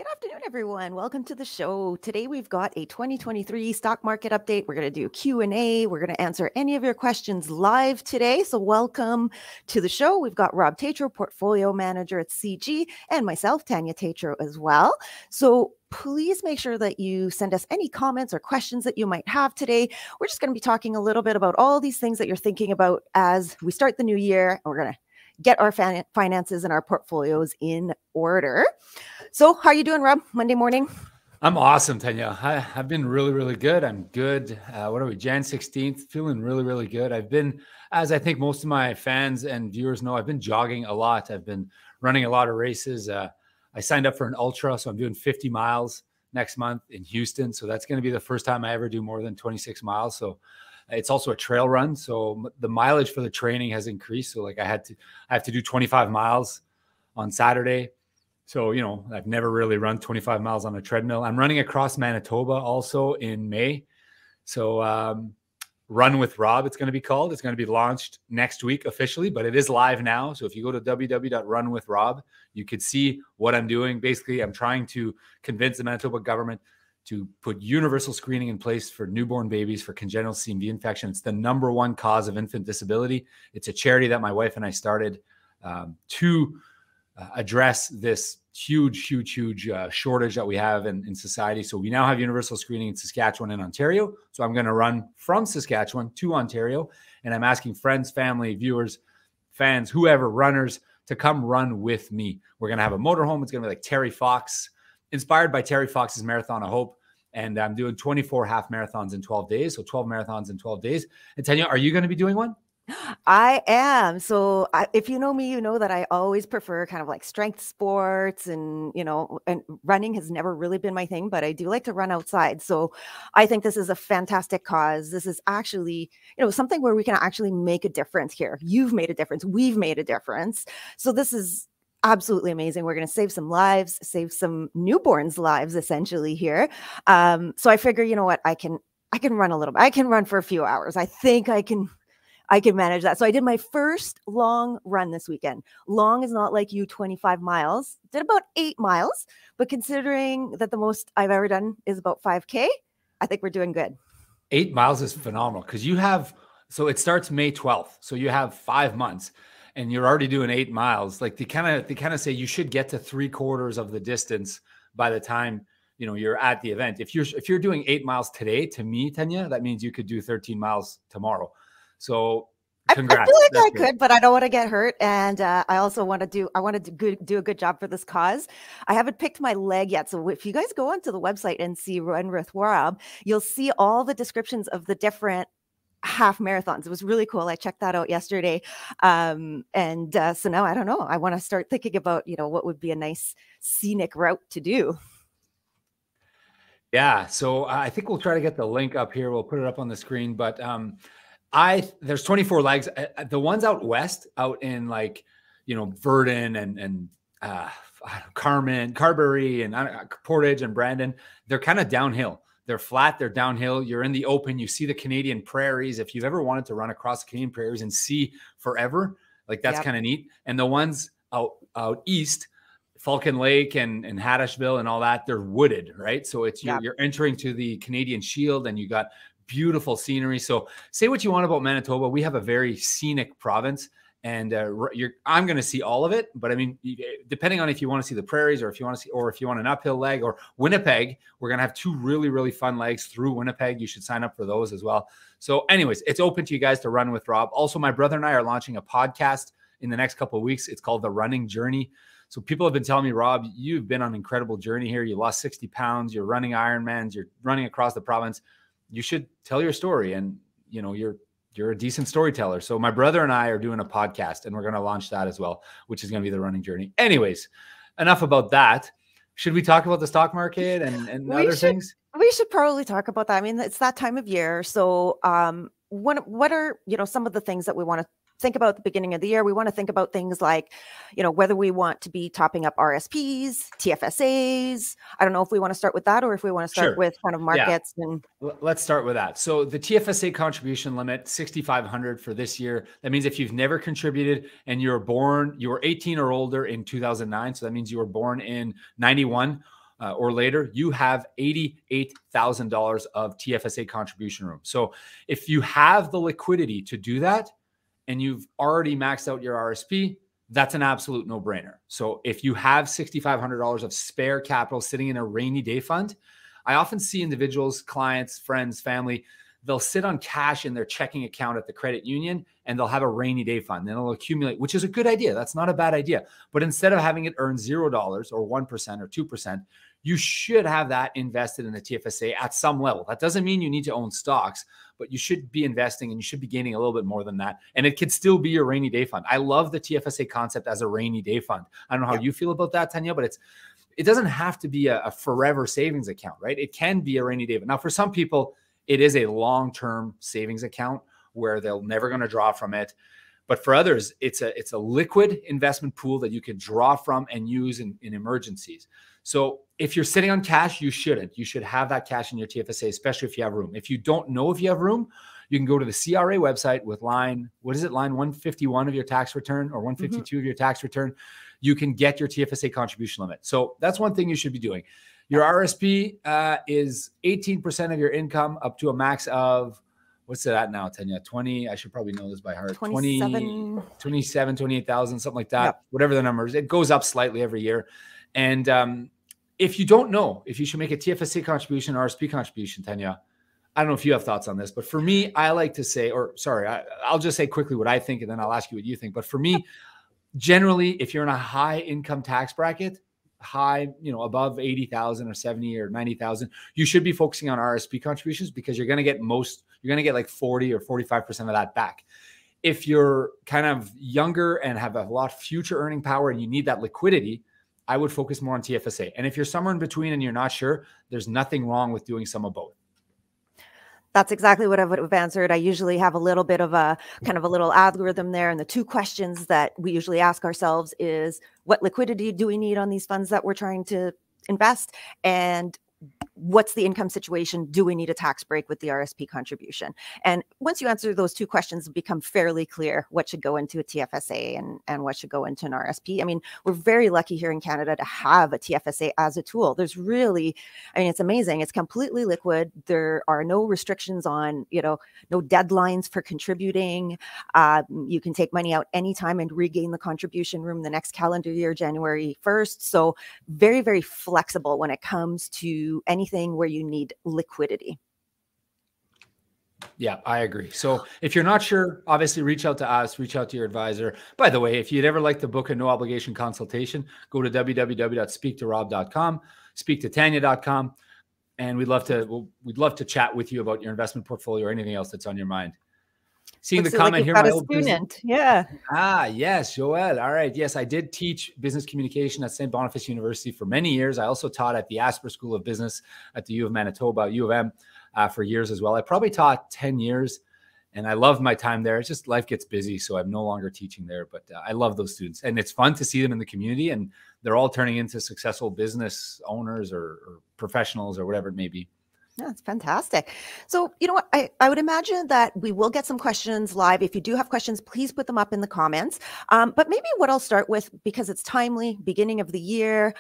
Good afternoon, everyone. Welcome to the show. Today, we've got a 2023 stock market update. We're going to do Q&A. We're going to answer any of your questions live today. So welcome to the show. We've got Rob Tetrault, portfolio manager at CG, and myself, Tania Tetrault, as well. So please make sure that you send us any comments or questions that you might have today. We're just going to be talking a little bit about all these things that you're thinking about as we start the new year. We're going to get our finances and our portfolios in order. So how are you doing, Rob? Monday morning? I'm awesome, Tanya. I've been really good. I'm good. What are we, Jan 16th? Feeling really good. I've been, as I think most of my fans and viewers know, I've been jogging a lot. I've been running a lot of races. I signed up for an ultra, so I'm doing 50 miles next month in Houston. So that's going to be the first time I ever do more than 26 miles. So it's also a trail run. So the mileage for the training has increased. So like I have to do 25 miles on Saturday. So, you know, I've never really run 25 miles on a treadmill. I'm running across Manitoba also in May. So Run with Rob, it's going to be called. It's going to be launched next week officially, but it is live now. So if you go to www.runwithrob, you could see what I'm doing. Basically, I'm trying to convince the Manitoba government to put universal screening in place for newborn babies for congenital CMV infection. It's the #1 cause of infant disability. It's a charity that my wife and I started to address this huge shortage that we have in society. So we now have universal screening in Saskatchewan and Ontario. So I'm going to run from Saskatchewan to Ontario, and I'm asking friends, family, viewers, fans, whoever, runners to come run with me. We're going to have a motorhome. It's going to be like Terry Fox, inspired by Terry Fox's Marathon of Hope. And I'm doing 24 half marathons in 12 days. So 12 marathons in 12 days. And Tanya, are you going to be doing one? I am. So if you know me, you know that I always prefer kind of like strength sports and running has never really been my thing, but I do like to run outside. So I think this is a fantastic cause. This is actually, something where we can actually make a difference here. You've made a difference. We've made a difference. So this is absolutely amazing. We're going to save some lives, save some newborns' lives essentially here. So I figure, you know what, I can run a little bit. I can run for a few hours. I think I can manage that. So I did my first long run this weekend. Long is not like you, 25 miles. Did about 8 miles, but considering that the most I've ever done is about 5K, I think we're doing good. 8 miles is phenomenal because so it starts May 12th. So you have 5 months and you're already doing 8 miles. Like they kind of say you should get to 3/4 of the distance by the time you're at the event. If you're doing 8 miles today, to me, Tanya, that means you could do 13 miles tomorrow. So congrats. I feel like I could, but I don't want to get hurt. And I also want to do a good job for this cause. I haven't picked my leg yet. So if you guys go onto the website and see Run with Rob, you'll see all the descriptions of the different half marathons. It was really cool. I checked that out yesterday. So now I don't know. I want to start thinking about, what would be a nice scenic route to do. Yeah. So I think we'll try to get the link up here. We'll put it up on the screen, but there's 24 legs. The ones out west, out in Verdon and Carberry and Portage and Brandon, they're kind of downhill. They're flat. They're downhill. You're in the open. You see the Canadian prairies. If you've ever wanted to run across the Canadian prairies and see forever, that's kind of neat. And the ones out east, Falcon Lake and Haddishville and all that, they're wooded, right? So you're entering to the Canadian Shield, and you got beautiful scenery. So say what you want about Manitoba. We have a very scenic province, and I'm going to see all of it. But I mean, depending on if you want to see the prairies, or if you want an uphill leg, or Winnipeg, we're going to have 2 really fun legs through Winnipeg. You should sign up for those as well. So anyways, it's open to you guys to run with Rob. Also, my brother and I are launching a podcast in the next couple of weeks. It's called The Running Journey. So people have been telling me, Rob, you've been on an incredible journey here. You lost 60 pounds. You're running Ironmans. You're running across the province. You should tell your story, and you're a decent storyteller. So my brother and I are doing a podcast, and we're going to launch that as well, which is going to be The Running Journey. Anyways, enough about that. Should we talk about the stock market and other things? We should probably talk about that. I mean, it's that time of year. So what are some of the things that we want to think about at the beginning of the year? We want to think about things like, whether we want to be topping up RSPs, TFSAs. I don't know if we want to start with that, or if we want to start with kind of markets. Yeah. And let's start with that. So the TFSA contribution limit, $6,500 for this year. That means if you've never contributed and you were 18 or older in 2009, so that means you were born in 91, or later, you have $88,000 of TFSA contribution room. So if you have the liquidity to do that and you've already maxed out your RSP, that's an absolute no-brainer. So if you have $6,500 of spare capital sitting in a rainy day fund, I often see individuals, clients, friends, family, they'll sit on cash in their checking account at the credit union and they'll have a rainy day fund. Then it'll accumulate, which is a good idea. That's not a bad idea. But instead of having it earn $0 or 1% or 2%, you should have that invested in the TFSA at some level. That doesn't mean you need to own stocks, but you should be investing and you should be gaining a little bit more than that. And it could still be your rainy day fund. I love the TFSA concept as a rainy day fund. I don't know how you feel about that, Tania, but it doesn't have to be a forever savings account, right? It can be a rainy day. Now, for some people, it is a long-term savings account where they're never going to draw from it. But for others, it's a liquid investment pool that you can draw from and use in emergencies. So if you're sitting on cash, you shouldn't. You should have that cash in your TFSA, especially if you have room. If you don't know if you have room, you can go to the CRA website with line 151 of your tax return or 152 of your tax return. You can get your TFSA contribution limit. So that's one thing you should be doing. Your RSP is 18% of your income up to a max of, what's it at now, Tania? 20, I should probably know this by heart. 27, 28,000, something like that. Yep. Whatever the number is. It goes up slightly every year. And if you don't know if you should make a TFSA contribution or RSP contribution, Tania, I don't know if you have thoughts on this, but for me, I like to say, I'll just say quickly what I think, and then I'll ask you what you think. But for me, generally, if you're in a high income tax bracket, above 80,000 or 70 or 90,000, you should be focusing on RSP contributions because you're going to get like 40 or 45% of that back. If you're kind of younger and have a lot of future earning power and you need that liquidity, I would focus more on TFSA. And if you're somewhere in between and you're not sure, there's nothing wrong with doing some of both. That's exactly what I would have answered. I usually have a little bit of a kind of a little algorithm there. And the two questions that we usually ask ourselves is, what liquidity do we need on these funds that we're trying to invest? And what's the income situation? Do we need a tax break with the RSP contribution? And once you answer those two questions, it becomes fairly clear what should go into a TFSA and what should go into an RSP. I mean, we're very lucky here in Canada to have a TFSA as a tool. There's really, it's amazing. It's completely liquid. There are no restrictions on, no deadlines for contributing. You can take money out anytime and regain the contribution room the next calendar year, January 1st. So very, very flexible when it comes to anything where you need liquidity. Yeah, I agree. So if you're not sure, obviously reach out to us, reach out to your advisor. By the way, if you'd ever like to book a no obligation consultation, go to www.speaktorob.com, speaktotania.com, and we'd love to chat with you about your investment portfolio or anything else that's on your mind. Seeing the comment here, my old student. Yeah. Yes, Joel. All right. Yes, I did teach business communication at St. Boniface University for many years. I also taught at the Asper School of Business at the U of Manitoba, U of M, for years as well. I probably taught 10 years, and I loved my time there. It's just life gets busy, so I'm no longer teaching there. But I love those students, and it's fun to see them in the community, and they're all turning into successful business owners or professionals or whatever it may be. That's fantastic. So, you know what, I would imagine that we will get some questions live. If you do have questions, please put them up in the comments. But maybe what I'll start with, because it's timely, beginning of the year,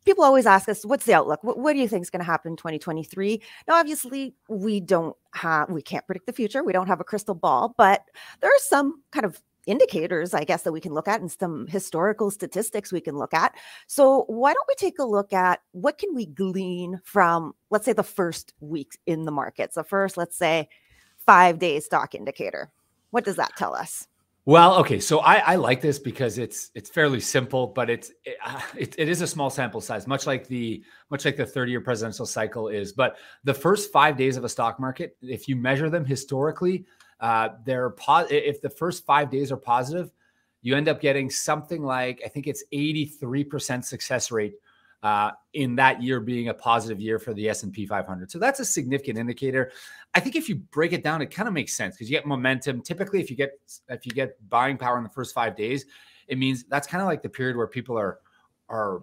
people always ask us, what's the outlook? What do you think is going to happen in 2023? Now, obviously, we can't predict the future. We don't have a crystal ball, but there are some kind of indicators, I guess, that we can look at and some historical statistics we can look at. So why don't we take a look at what can we glean from, let's say, the first week in the markets, the first, let's say, 5-day stock indicator. What does that tell us? Well, okay, so I like this because it's fairly simple, but it is a small sample size, much like the 30-year presidential cycle is. But the first 5 days of a stock market, if you measure them historically, if the first 5 days are positive, you end up getting something like, I think it's 83% success rate in that year being a positive year for the S&P 500. So that's a significant indicator. I think if you break it down, it kind of makes sense because you get momentum. Typically, if you get buying power in the first 5 days, it means that's kind of like the period where people are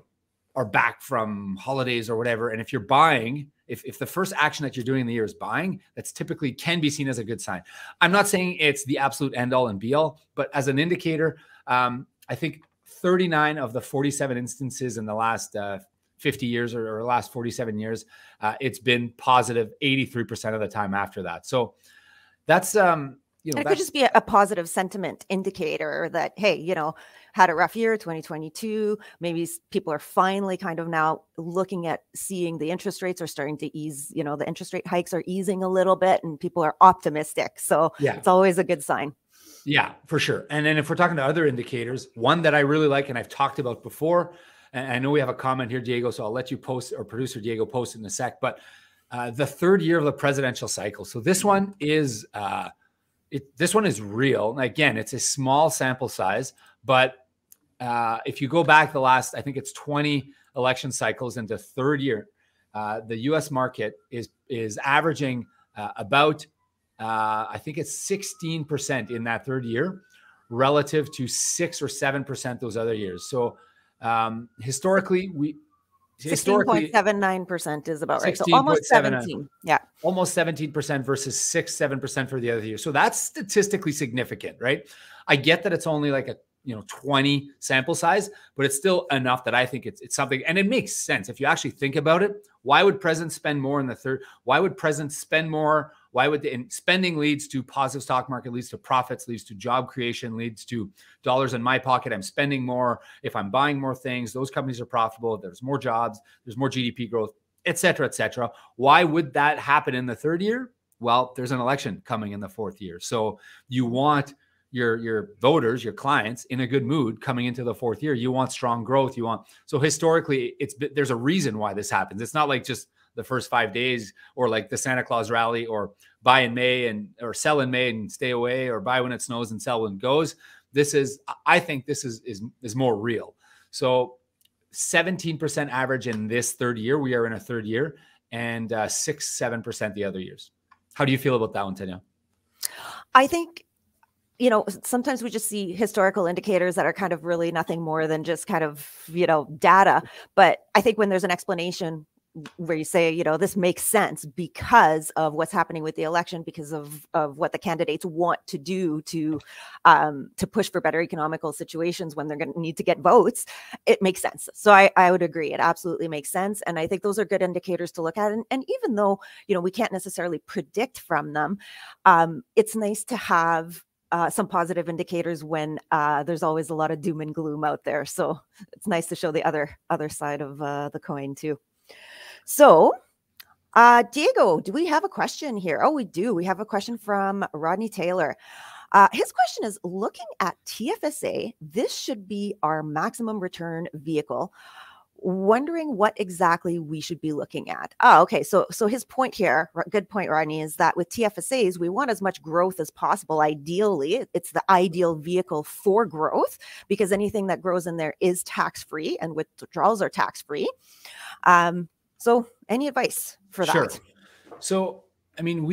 back from holidays or whatever. And if you're buying, if the first action that you're doing in the year is buying, that's typically can be seen as a good sign. I'm not saying it's the absolute end all and be all, but as an indicator, I think 39 of the 47 instances in the last 50 years or last 47 years, it's been positive 83% of the time after that. So that's, and it could just be a positive sentiment indicator that, hey, had a rough year, 2022. Maybe people are finally kind of now looking at seeing the interest rates are starting to ease, the interest rate hikes are easing a little bit and people are optimistic. So it's always a good sign. Yeah, for sure. And then if we're talking to other indicators, one that I really like and I've talked about before, and I know we have a comment here, Diego, so I'll let you post, or producer Diego post it in a sec, but the third year of the presidential cycle. So this one is this one is real. Again, it's a small sample size, but if you go back the last, I think it's 20 election cycles into third year, the U.S. market is averaging about, I think it's 16% in that third year, relative to 6 or 7% those other years. So historically, 16.79% is about right. So almost 17. Yeah. Almost 17% versus 6-7% for the other year. So that's statistically significant, right? I get that it's only like a 20 sample size, but it's still enough that I think it's something, and it makes sense. If you actually think about it, why would presidents spend more in the third? Why would presidents spend more? Why would spending leads to positive stock market, leads to profits, leads to job creation, leads to dollars in my pocket. I'm spending more. If I'm buying more things, those companies are profitable. There's more jobs, there's more GDP growth, et cetera, et cetera. Why would that happen in the third year? Well, there's an election coming in the fourth year. So you want your voters, your clients in a good mood coming into the fourth year. You want strong growth. So historically there's a reason why this happens. It's not like just the first 5 days, or like the Santa Claus rally, or buy in May or sell in May and stay away, or buy when it snows and sell when it goes. I think this is more real. So 17% average in this third year. We are in a third year, and 6-7% the other years. How do you feel about that one, Tania? I think, sometimes we just see historical indicators that are kind of really nothing more than just kind of, data. But I think when there's an explanation where you say, this makes sense because of what's happening with the election, because of what the candidates want to do to push for better economical situations when they're going to need to get votes, it makes sense. So I would agree. It absolutely makes sense. And I think those are good indicators to look at. And even though, we can't necessarily predict from them, it's nice to have some positive indicators when there's always a lot of doom and gloom out there. So it's nice to show the other side of the coin too. So, Diego, do we have a question here? Oh, we do. We have a question from Rodney Taylor. His question is, looking at TFSA, this should be our maximum return vehicle. Wondering what exactly we should be looking at. Okay. So his point here, good point, Rodney, is that with TFSAs, we want as much growth as possible. Ideally, it's the ideal vehicle for growth, because anything that grows in there is tax-free, and withdrawals are tax-free. So any advice for that? Sure. So, I mean,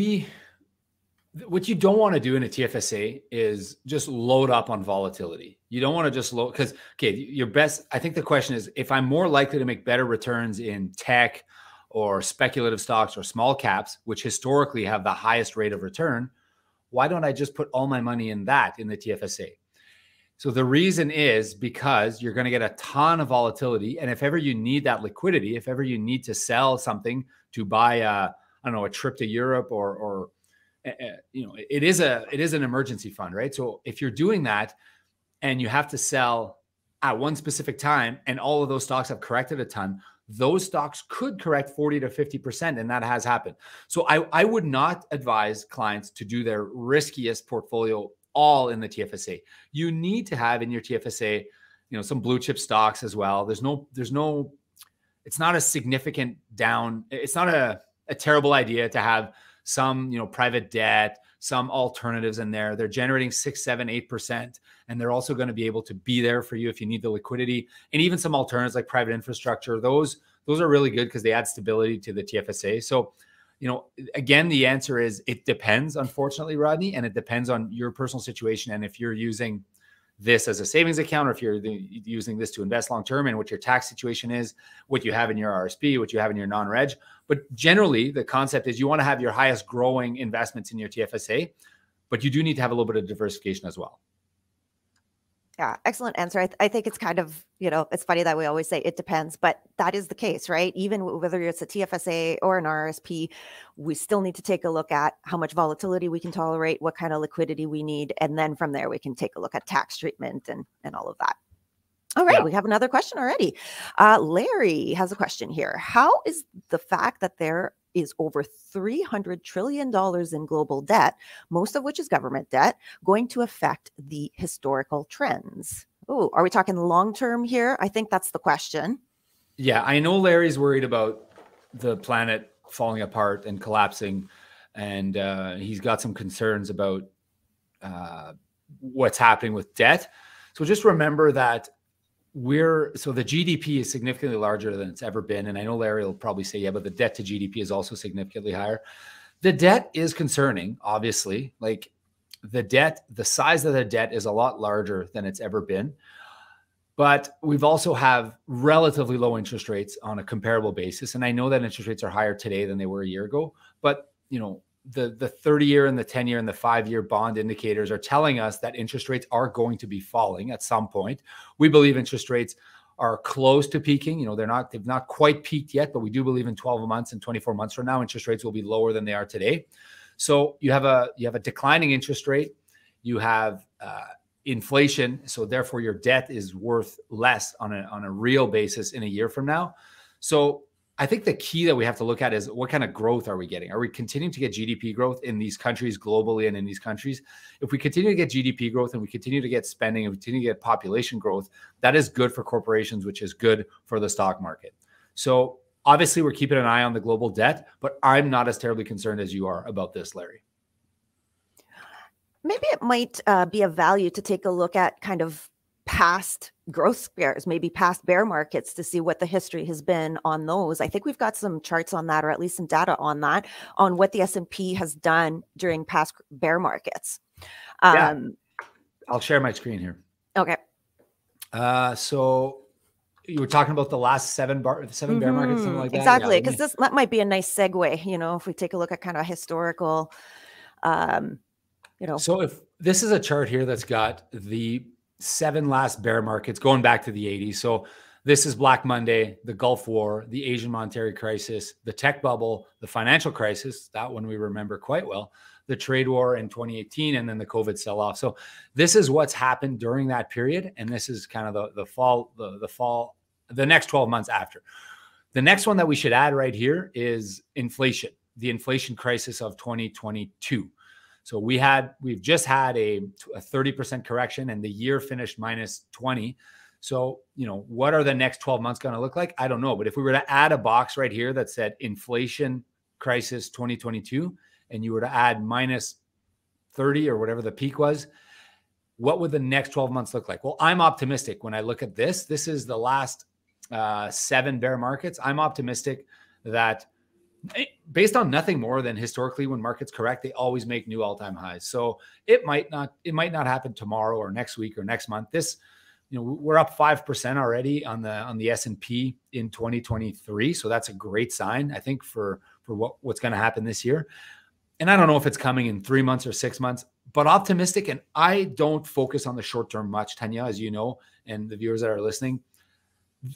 what you don't want to do in a TFSA is just load up on volatility. You don't want to just load, because, I think the question is, if I'm more likely to make better returns in tech or speculative stocks or small caps, which historically have the highest rate of return, why don't I just put all my money in the TFSA? So the reason is because you're going to get a ton of volatility. And if ever you need that liquidity, if ever you need to sell something to buy a trip to Europe or it is an emergency fund, right? So if you're doing that and you have to sell at one specific time and all of those stocks have corrected a ton, those stocks could correct 40 to 50%. And that has happened. So I would not advise clients to do their riskiest portfolio all in the TFSA. You need to have in your TFSA, some blue chip stocks as well. It's not a significant down. It's not a terrible idea to have some, private debt, some alternatives in there. They're generating 6, 7, 8%. And they're also going to be able to be there for you if you need the liquidity, and even some alternatives like private infrastructure. Those are really good because they add stability to the TFSA. So, again, the answer is it depends, unfortunately, Rodney, and it depends on your personal situation. And if you're using this as a savings account, or if you're using this to invest long-term, and what your tax situation is, what you have in your RSP, what you have in your non-reg. But generally, the concept is you want to have your highest growing investments in your TFSA, but you do need to have a little bit of diversification as well. Yeah, excellent answer. I think it's kind of, it's funny that we always say it depends, but that is the case, right? Even whether it's a TFSA or an RSP, we still need to take a look at how much volatility we can tolerate, what kind of liquidity we need, and then from there we can take a look at tax treatment and all of that. All right, Yeah. we have another question already. Larry has a question here. How is the fact that there is over $300 trillion in global debt, most of which is government debt, going to affect the historical trends? Oh, are we talking long-term here? I think that's the question. Yeah, I know Larry's worried about the planet falling apart and collapsing, and he's got some concerns about what's happening with debt. So just remember that so the GDP is significantly larger than it's ever been. And I know Larry will probably say, yeah, but the debt to GDP is also significantly higher. The debt is concerning, obviously. Like the size of the debt is a lot larger than it's ever been. But we've also have relatively low interest rates on a comparable basis. And I know that interest rates are higher today than they were a year ago. But, the 30-year and the 10-year and the 5-year bond indicators are telling us that interest rates are going to be falling at some point. We believe interest rates are close to peaking. They've not quite peaked yet, but we do believe in 12 months and 24 months from now, interest rates will be lower than they are today. So you have a declining interest rate. You have inflation. So therefore your debt is worth less on a real basis in a year from now. So I think the key that we have to look at is what kind of growth are we getting? Are we continuing to get GDP growth in these countries globally and in these countries? If we continue to get GDP growth and we continue to get spending and we continue to get population growth, that is good for corporations, which is good for the stock market. So obviously we're keeping an eye on the global debt, but I'm not as terribly concerned as you are about this, Larry. Maybe it might be of value to take a look at kind of past growth scares, maybe past bear markets, to see what the history has been on those. I think we've got some charts on that, or at least some data on that, on what the S&P has done during past bear markets. Yeah, I'll share my screen here. Okay. So you were talking about the last seven bear markets, something like that? Exactly, because that might be a nice segue, if we take a look at kind of historical, So if this is a chart here that's got the 7 last bear markets going back to the 80s. So this is Black Monday, the Gulf War, the Asian monetary crisis, the tech bubble, the financial crisis, that one we remember quite well, the trade war in 2018, and then the COVID sell-off. So this is what's happened during that period. And this is kind of the next 12 months after. The next one that we should add right here is inflation, the inflation crisis of 2022. So we've just had a 30% correction and the year finished minus 20. So, what are the next 12 months going to look like? I don't know. But if we were to add a box right here that said inflation crisis 2022, and you were to add minus 30 or whatever the peak was, what would the next 12 months look like? Well, I'm optimistic when I look at this. This is the last 7 bear markets. I'm optimistic that, based on nothing more than historically when markets correct, they always make new all-time highs. So it might not happen tomorrow or next week or next month. This, we're up 5% already on the S&P in 2023. So that's a great sign, I think, for what's going to happen this year. And I don't know if it's coming in 3 months or 6 months, but optimistic. And I don't focus on the short term much, Tania, as you know, and the viewers that are listening.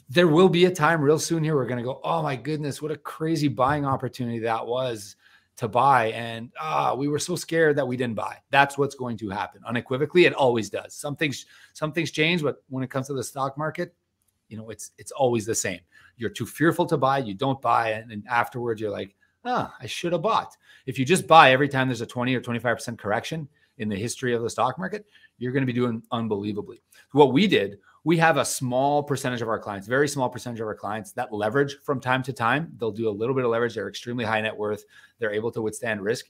There will be a time real soon here we're going to go, oh my goodness, what a crazy buying opportunity that was to buy. And we were so scared that we didn't buy. That's what's going to happen. Unequivocally, it always does. Some things change, but when it comes to the stock market, it's always the same. You're too fearful to buy, you don't buy, and then afterwards you're like, I should have bought. If you just buy every time there's a 20 or 25% correction in the history of the stock market, you're going to be doing unbelievably. What we did, we have a small percentage of our clients, very small percentage of our clients that leverage from time to time. They'll do a little bit of leverage. They're extremely high net worth. They're able to withstand risk.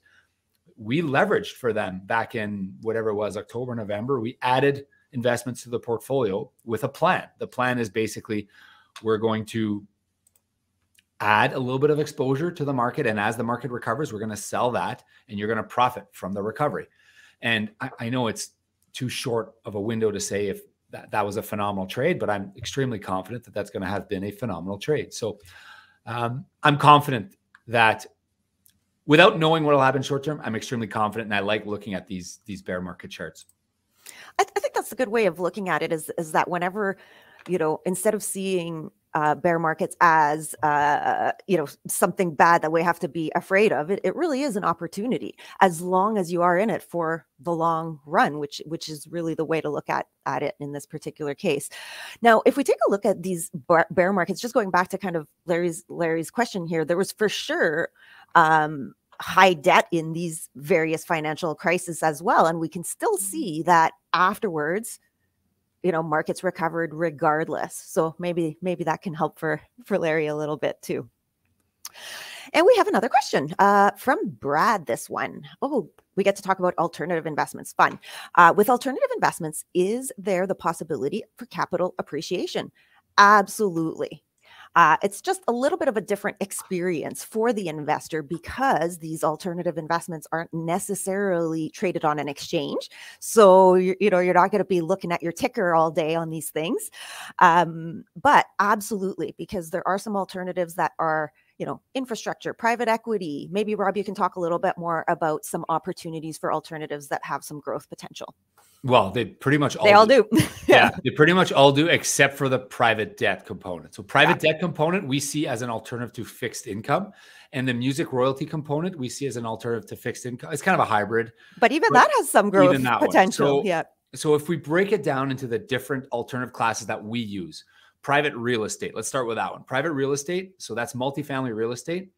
We leveraged for them back in whatever it was, October, November. We added investments to the portfolio with a plan. The plan is basically we're going to add a little bit of exposure to the market. And as the market recovers, we're going to sell that and you're going to profit from the recovery. And I know it's too short of a window to say if that was a phenomenal trade, but I'm extremely confident that that's going to have been a phenomenal trade. So I'm confident that without knowing what will happen short term, I'm extremely confident. And I like looking at these bear market charts. I think that's a good way of looking at it, is that whenever, instead of seeing bear markets as, something bad that we have to be afraid of, it really is an opportunity, as long as you are in it for the long run, which is really the way to look at it in this particular case. Now, if we take a look at these bear markets, just going back to kind of Larry's question here, there was for sure high debt in these various financial crises as well. And we can still see that afterwards, markets recovered regardless. So maybe that can help for Larry a little bit too. And we have another question from Brad, this one. Oh, we get to talk about alternative investments. Fun. With alternative investments, is there the possibility for capital appreciation? Absolutely. It's just a little bit of a different experience for the investor, because these alternative investments aren't necessarily traded on an exchange. So, you're not going to be looking at your ticker all day on these things. But absolutely, because there are some alternatives that are, infrastructure, private equity. Maybe, Rob, you can talk a little bit more about some opportunities for alternatives that have some growth potential. Well, they pretty much all do. Yeah, they pretty much all do, except for the private debt component. So private debt component we see as an alternative to fixed income, and the music royalty component we see as an alternative to fixed income. It's kind of a hybrid. But even that has some growth potential. So if we break it down into the different alternative classes that we use, private real estate, let's start with that one. Private real estate, so that's multifamily real estate.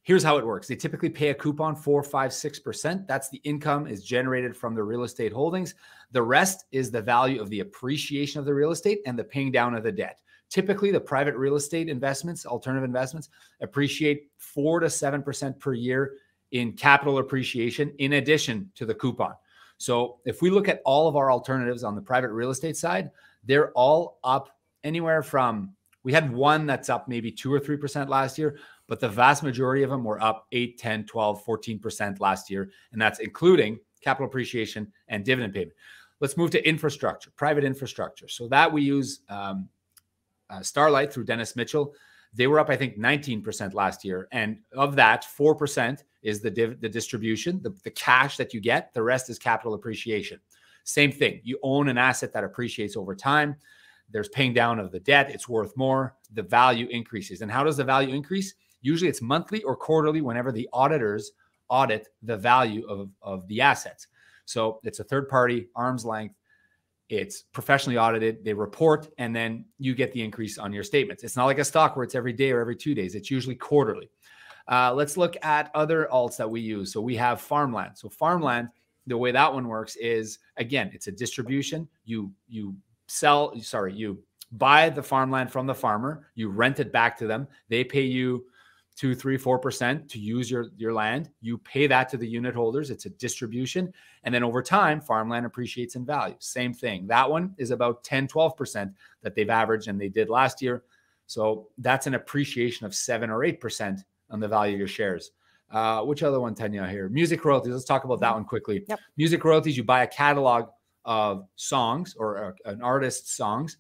Here's how it works. They typically pay a coupon 4%, 5%, 6%. That's the income is generated from the real estate holdings. The rest is the value of the appreciation of the real estate and the paying down of the debt. Typically, the private real estate investments, alternative investments, appreciate 4% to 7% per year in capital appreciation, in addition to the coupon. So if we look at all of our alternatives on the private real estate side, they're all up anywhere from, we had one that's up maybe 2 or 3% last year, but the vast majority of them were up 8, 10, 12, 14% last year. And that's including capital appreciation and dividend payment. Let's move to infrastructure, private infrastructure. So that we use Starlight through Dennis Mitchell. They were up, I think, 19% last year. And of that, 4% is the distribution, the cash that you get. The rest is capital appreciation. Same thing. You own an asset that appreciates over time. There's paying down of the debt. It's worth more. The value increases. And how does the value increase? Usually it's monthly or quarterly whenever the auditors audit the value of the assets. So it's a third party, arm's length. It's professionally audited. They report, and then you get the increase on your statements. It's not like a stock where it's every day or every 2 days. It's usually quarterly. Let's look at other alts that we use. So we have farmland. So farmland, the way that one works is, again, it's a distribution. You buy the farmland from the farmer, you rent it back to them. They pay you 2, 3, 4% to use your land. You pay that to the unit holders. It's a distribution. And then over time, farmland appreciates in value. Same thing. That one is about 10, 12% that they've averaged, and they did last year. So that's an appreciation of 7 or 8% on the value of your shares. Which other one, Tania, here? Music royalties. Let's talk about that one quickly. Yep. Music royalties, you buy a catalog of songs or an artist's songs.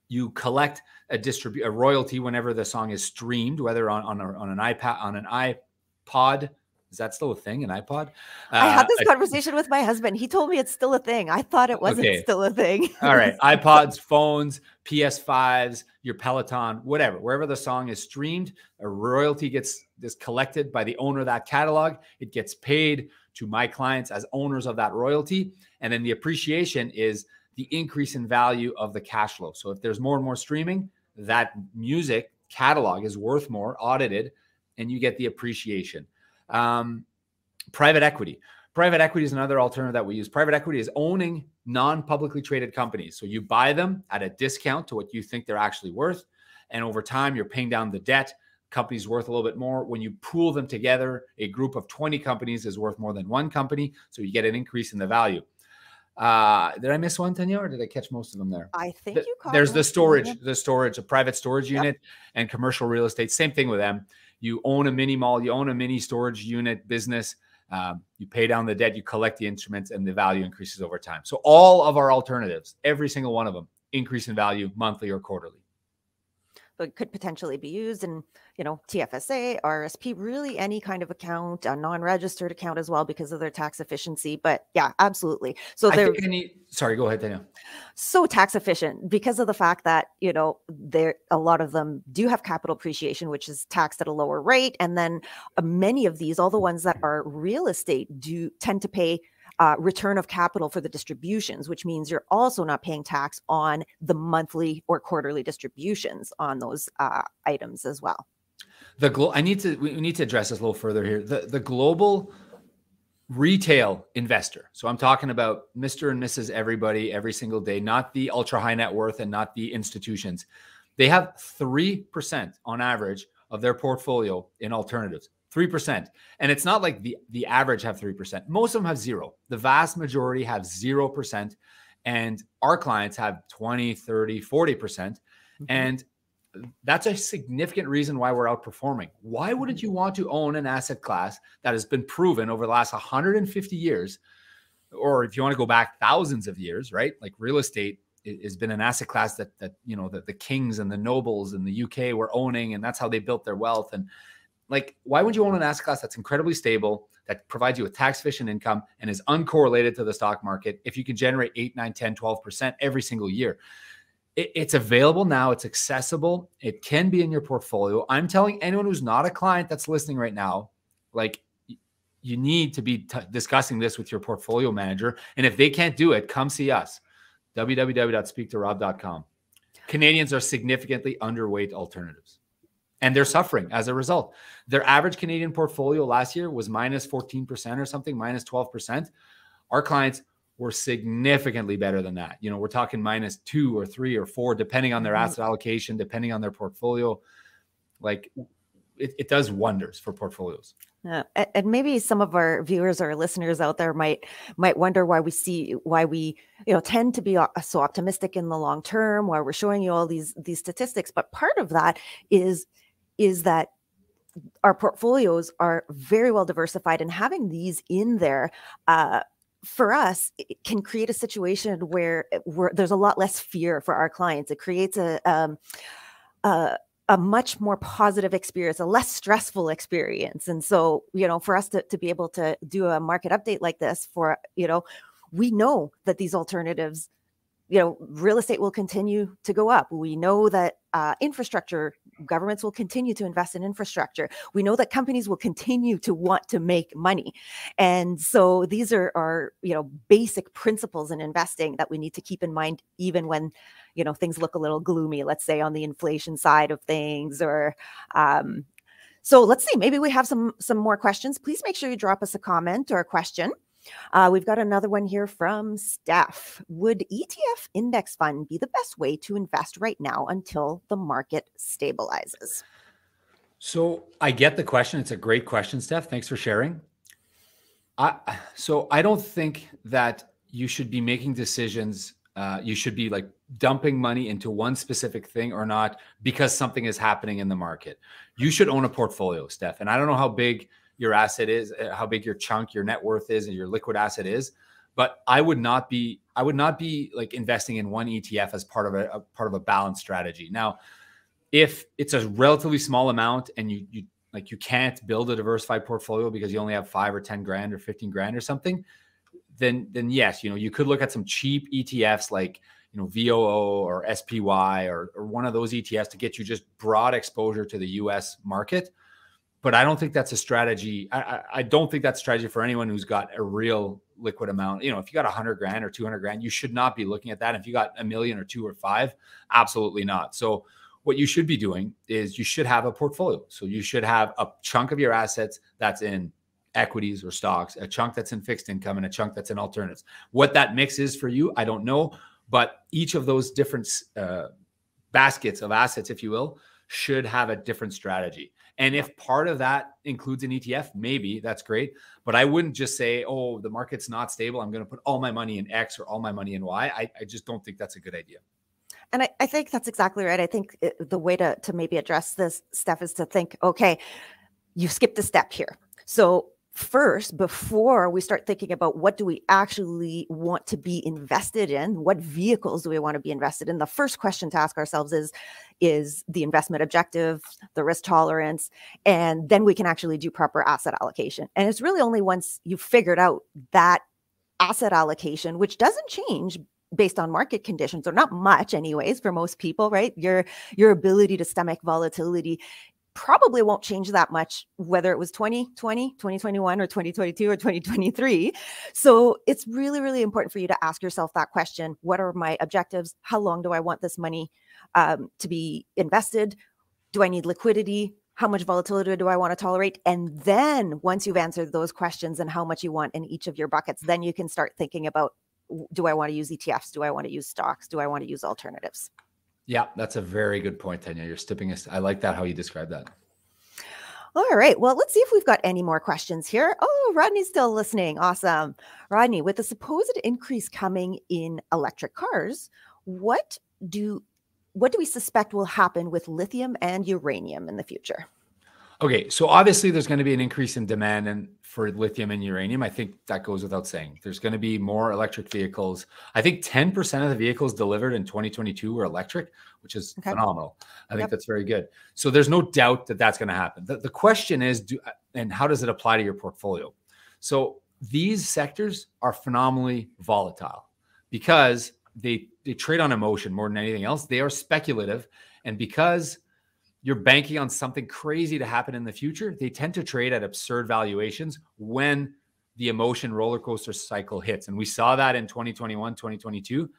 You collect a royalty whenever the song is streamed, whether on an iPad, on an iPod. Is that still a thing, an iPod? I had this conversation with my husband. He told me it's still a thing. I thought it wasn't still a thing. All right. iPods, phones, PS5s, your Peloton, whatever. Wherever the song is streamed, a royalty is collected by the owner of that catalog. It gets paid to my clients as owners of that royalty. And then the appreciation is the increase in value of the cash flow. So if there's more and more streaming, that music catalog is worth more, audited, and you get the appreciation. Private equity. Private equity is another alternative that we use. Private equity is owning non-publicly traded companies. So you buy them at a discount to what you think they're actually worth. And over time, you're paying down the debt. Company's worth a little bit more. When you pool them together, a group of 20 companies is worth more than one company. So you get an increase in the value. Did I miss one, Tania, or did I catch most of them there? I think you caught There's the storage, a private storage unit, and commercial real estate. Same thing with them. You own a mini mall, you own a mini storage unit business. You pay down the debt, you collect the instruments, and the value increases over time. So all of our alternatives, every single one of them, increase in value monthly or quarterly. it could potentially be used in, TFSA, RSP, really any kind of account, a non-registered account as well because of their tax efficiency. But yeah, absolutely. So I they're think sorry, go ahead, Daniel. so tax efficient because of the fact that, a lot of them do have capital appreciation, which is taxed at a lower rate. And then many of these, all the ones that are real estate, do tend to pay return of capital for the distributions, which means you're also not paying tax on the monthly or quarterly distributions on those items as well. We need to address this a little further here. The global retail investor. So I'm talking about Mr. and Mrs. everybody every single day, not the ultra high net worth and not the institutions. They have 3% on average of their portfolio in alternatives. 3%. And it's not like the average have 3%. Most of them have zero. The vast majority have 0%. And our clients have 20, 30, 40%. And that's a significant reason why we're outperforming. Why wouldn't you want to own an asset class that has been proven over the last 150 years? Or if you want to go back thousands of years, right? Like real estate has been an asset class that the kings and the nobles in the UK were owning, and that's how they built their wealth. And like, why would you own an asset class that's incredibly stable, that provides you with tax efficient income and is uncorrelated to the stock market if you can generate 8, 9, 10, 12% every single year? It's available now. It's accessible. It can be in your portfolio. I'm telling anyone who's not a client that's listening right now, like, you need to be discussing this with your portfolio manager. And if they can't do it, come see us. www.speaktorob.com. Canadians are significantly underweight alternatives, and they're suffering as a result. Their average Canadian portfolio last year was minus 14% or something, minus 12%. Our clients were significantly better than that. We're talking minus 2 or 3 or 4, depending on their asset allocation, depending on their portfolio. Like, it does wonders for portfolios. And maybe some of our viewers or listeners out there might wonder why we tend to be so optimistic in the long term, why we're showing you all these statistics. But part of that is that our portfolios are very well diversified, and having these in there for us, it can create a situation where there's a lot less fear for our clients. It creates a much more positive experience, a less stressful experience. And so, for us to be able to do a market update like this we know that these alternatives, real estate will continue to go up. We know that governments will continue to invest in infrastructure. We know that companies will continue to want to make money. And so these are basic principles in investing that we need to keep in mind, even when, things look a little gloomy, let's say on the inflation side of things, or, so let's see, maybe we have some more questions. Please make sure you drop us a comment or a question. We've got another one here from Steph. Would ETF Index Fund be the best way to invest right now until the market stabilizes? So I get the question. It's a great question, Steph. Thanks for sharing. So I don't think that you should be making decisions. You should be like dumping money into one specific thing or not because something is happening in the market. You should own a portfolio, Steph. And I don't know how big your asset is, how big your chunk, your net worth is, and your liquid asset is. But I would not be like investing in one ETF as part of a balanced strategy. Now, if it's a relatively small amount and you can't build a diversified portfolio because you only have 5 or 10 grand or 15 grand or something, then yes, you could look at some cheap ETFs like VOO or SPY or one of those ETFs to get you just broad exposure to the US market. But I don't think that's a strategy. I don't think that's a strategy for anyone who's got a real liquid amount. If you got 100 grand or 200 grand, you should not be looking at that. If you got $1 million or 2 or 5, absolutely not. So what you should be doing is you should have a portfolio. So you should have a chunk of your assets that's in equities or stocks, a chunk that's in fixed income, and a chunk that's in alternatives. What that mix is for you, I don't know. But each of those different baskets of assets, if you will, should have a different strategy. And if part of that includes an ETF, maybe that's great. But I wouldn't just say, oh, the market's not stable, I'm going to put all my money in X or all my money in Y. I just don't think that's a good idea. And I think that's exactly right. I think the way to maybe address this, Steph, is to think, okay, you skipped a step here. So first, before we start thinking about what do we actually want to be invested in, what vehicles do we want to be invested in, the first question to ask ourselves is the investment objective, the risk tolerance, and then we can actually do proper asset allocation. And it's really only once you've figured out that asset allocation, which doesn't change based on market conditions, or not much anyways for most people, right? Your ability to stomach volatility probably won't change that much, whether it was 2020, 2021, or 2022, or 2023. So it's really, really important for you to ask yourself that question. What are my objectives? How long do I want this money to be invested? Do I need liquidity? How much volatility do I want to tolerate? And then once you've answered those questions and how much you want in each of your buckets, then you can start thinking about, do I want to use ETFs? Do I want to use stocks? Do I want to use alternatives? Yeah, that's a very good point, Tania. You're stepping us. I like that, how you describe that. All right. Well, let's see if we've got any more questions here. Oh, Rodney's still listening. Awesome. Rodney, with the supposed increase coming in electric cars, what do we suspect will happen with lithium and uranium in the future? Okay, so obviously there's going to be an increase in demand for lithium and uranium. I think that goes without saying. There's going to be more electric vehicles. I think 10% of the vehicles delivered in 2022 were electric, which is phenomenal. I think that's very good. So there's no doubt that that's going to happen. The question is, and how does it apply to your portfolio? So these sectors are phenomenally volatile because they trade on emotion more than anything else. They are speculative, and because you're banking on something crazy to happen in the future, they tend to trade at absurd valuations when the emotion roller coaster cycle hits. And we saw that in 2021, 2022.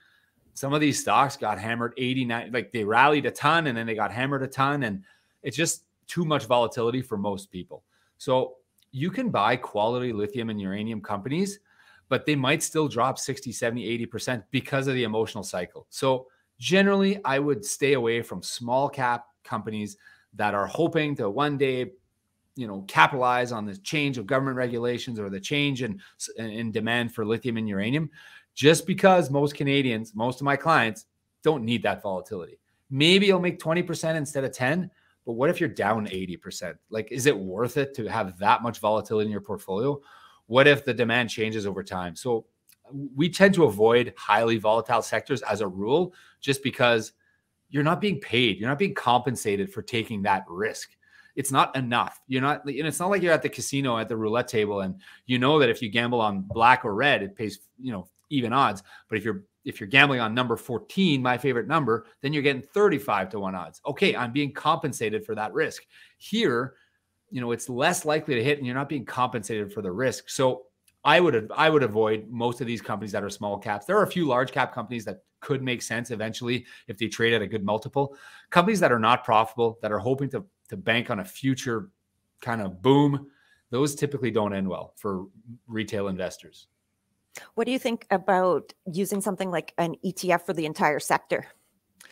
Some of these stocks got hammered 89, like they rallied a ton and then they got hammered a ton. And it's just too much volatility for most people. So you can buy quality lithium and uranium companies, but they might still drop 60, 70, 80% because of the emotional cycle. So generally, I would stay away from small cap companies that are hoping to one day, capitalize on the change of government regulations or the change in demand for lithium and uranium, just because most Canadians, most of my clients, don't need that volatility. Maybe you'll make 20% instead of 10, but what if you're down 80%? Like, is it worth it to have that much volatility in your portfolio? What if the demand changes over time? So we tend to avoid highly volatile sectors as a rule, just because you're not being paid. You're not being compensated for taking that risk. It's not enough. It's not like you're at the casino at the roulette table and you know that if you gamble on black or red, it pays, even odds. But if you're gambling on number 14, my favorite number, then you're getting 35-1 odds. Okay, I'm being compensated for that risk. Here, it's less likely to hit and you're not being compensated for the risk. So I would avoid most of these companies that are small caps. There are a few large cap companies that could make sense eventually if they trade at a good multiple. Companies that are not profitable, that are hoping to bank on a future kind of boom, those typically don't end well for retail investors. What do you think about using something like an ETF for the entire sector,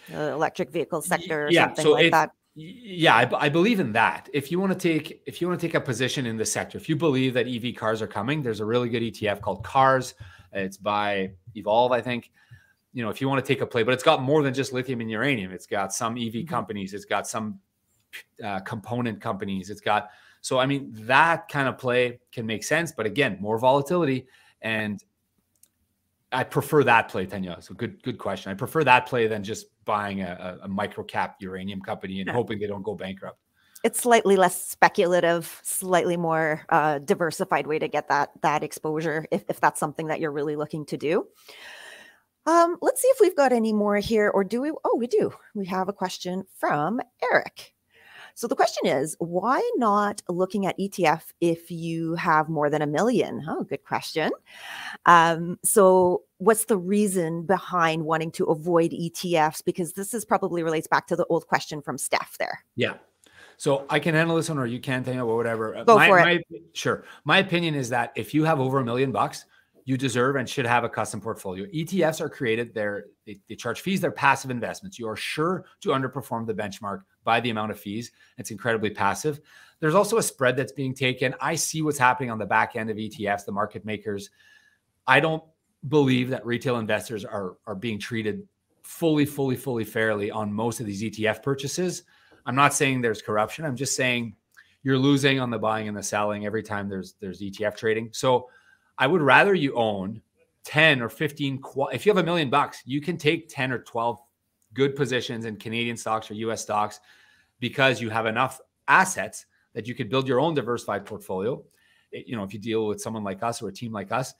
the electric vehicle sector, or something like that? Yeah, I believe in that. If you want to take a position in the sector, if you believe that EV cars are coming, there's a really good ETF called Cars. It's by Evolve, I think. If you want to take a play, but it's got more than just lithium and uranium. It's got some EV companies. It's got some component companies. So I mean, that kind of play can make sense, but again, more volatility. And I prefer that play, Tania. So good question. I prefer that play than just buying a micro cap uranium company and hoping they don't go bankrupt. It's slightly less speculative, slightly more diversified way to get that exposure if that's something that you're really looking to do. Let's see if we've got any more here, or do we? Oh, we do. We have a question from Eric. So the question is, why not looking at ETF if you have more than $1 million? Oh, good question. So what's the reason behind wanting to avoid ETFs? Because this probably relates back to the old question from Steph there. Yeah. So I can handle this one, or you can, Tania, or whatever. Go for it. Sure. My opinion is that if you have over $1 million, you deserve and should have a custom portfolio. ETFs are created. They charge fees. They're passive investments. You are sure to underperform the benchmark by the amount of fees. It's incredibly passive. There's also a spread that's being taken. I see what's happening on the back end of ETFs, the market makers. I don't believe that retail investors are being treated fully fairly on most of these ETF purchases. I'm not saying there's corruption. I'm just saying you're losing on the buying and the selling every time there's ETF trading. So I would rather you own 10 or 15. If you have $1 million, you can take 10 or 12 good positions in Canadian stocks or US stocks, because you have enough assets that you could build your own diversified portfolio. You know, if you deal with someone like us or a team like us,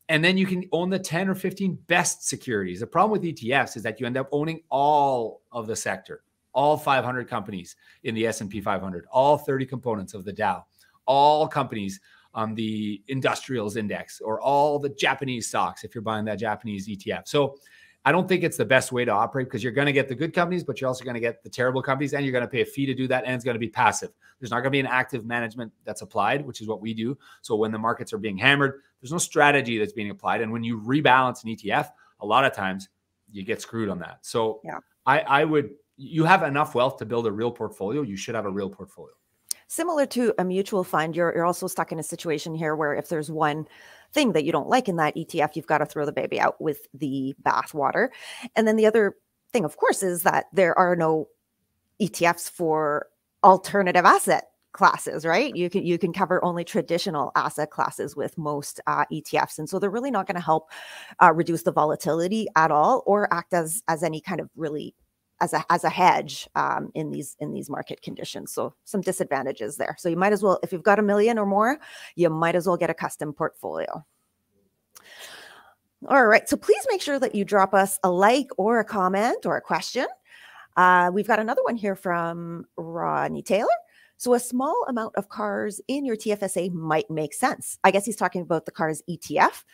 and then you can own the 10 or 15 best securities. The problem with ETFs is that you end up owning all of the sector, all 500 companies in the S&P 500, all 30 components of the Dow, all companies on the industrials index, or all the Japanese stocks if you're buying that Japanese ETF. So I don't think it's the best way to operate, because you're going to get the good companies, but you're also going to get the terrible companies, and you're going to pay a fee to do that, and it's going to be passive. There's not going to be an active management that's applied, which is what we do. So when the markets are being hammered, there's no strategy that's being applied. And when you rebalance an ETF, a lot of times you get screwed on that. So yeah, I would, you have enough wealth to build a real portfolio. You should have a real portfolio. Similar to a mutual fund, you're also stuck in a situation here where if there's one thing that you don't like in that ETF, you've got to throw the baby out with the bathwater. And then the other thing, of course, is that there are no ETFs for alternative asset classes, right? You can cover only traditional asset classes with most ETFs. And so they're really not going to help reduce the volatility at all, or act as any kind of really as a hedge in these market conditions. So some disadvantages there. So you might as well, if you've got $1 million or more, you might as well get a custom portfolio. All right. So please make sure that you drop us a like or a comment or a question. We've got another one here from Ronnie Taylor. So a small amount of cars in your TFSA might make sense. I guess he's talking about the cars ETF.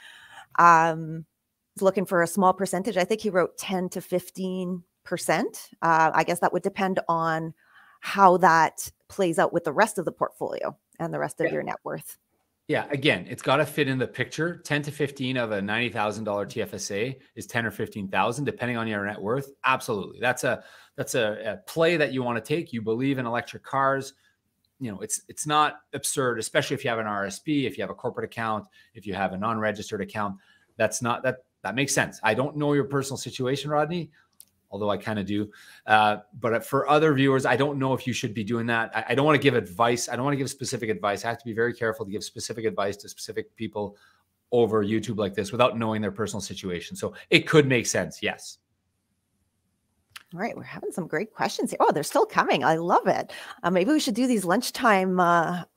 He's looking for a small percentage. I think he wrote 10 to 15%. I guess that would depend on how that plays out with the rest of the portfolio and the rest of your net worth. Yeah, again, it's got to fit in the picture. 10 to 15 of a $90,000 TFSA is 10 or 15,000, depending on your net worth. Absolutely, that's a play that you want to take. You believe in electric cars. You know, it's not absurd, especially if you have an RSP, if you have a corporate account, if you have a non-registered account. That's not that makes sense. I don't know your personal situation, Rodney, although I kind of do. But for other viewers, I don't know if you should be doing that. I don't want to give advice. I don't want to give specific advice. I have to be very careful to give specific advice to specific people over YouTube like this without knowing their personal situation. So it could make sense. Yes. All right. We're having some great questions here. Oh, they're still coming. I love it. Maybe we should do these lunchtime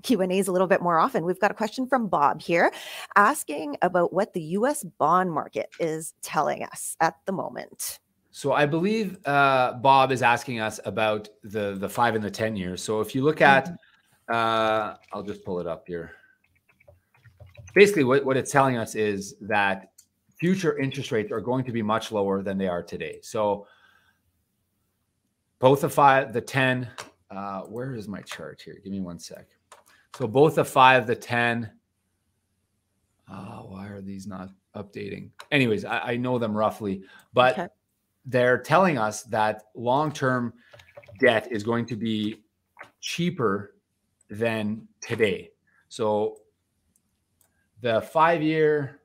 Q&As a little bit more often. We've got a question from Bob here asking about what the U.S. bond market is telling us at the moment. So I believe Bob is asking us about the 5 and the 10 years. So if you look at, I'll just pull it up here. Basically, what it's telling us is that future interest rates are going to be much lower than they are today. So both the 5, the 10, where is my chart here? Give me one sec. So both the 5, the 10, why are these not updating? Anyways, I know them roughly, but okay, they're telling us that long-term debt is going to be cheaper than today. So the 5-year,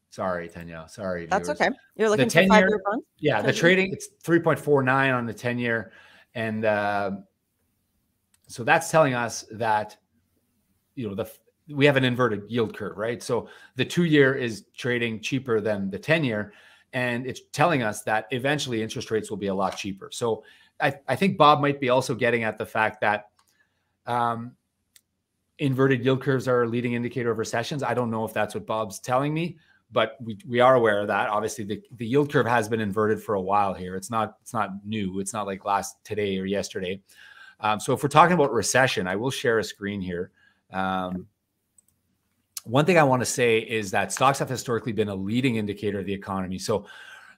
sorry, Tania, sorry. That's viewers. Okay. You're looking for 5-year bonds? Yeah, the trading, it's 3.49 on the 10-year. And so that's telling us that, you know, we have an inverted yield curve, right? So the 2-year is trading cheaper than the 10-year. And it's telling us that eventually interest rates will be a lot cheaper. So I think Bob might be also getting at the fact that inverted yield curves are a leading indicator of recessions. I don't know if that's what Bob's telling me, but we are aware of that. Obviously, the yield curve has been inverted for a while here. It's not new. It's not like today or yesterday. So if we're talking about recession, I will share a screen here. One thing I want to say is that stocks have historically been a leading indicator of the economy. So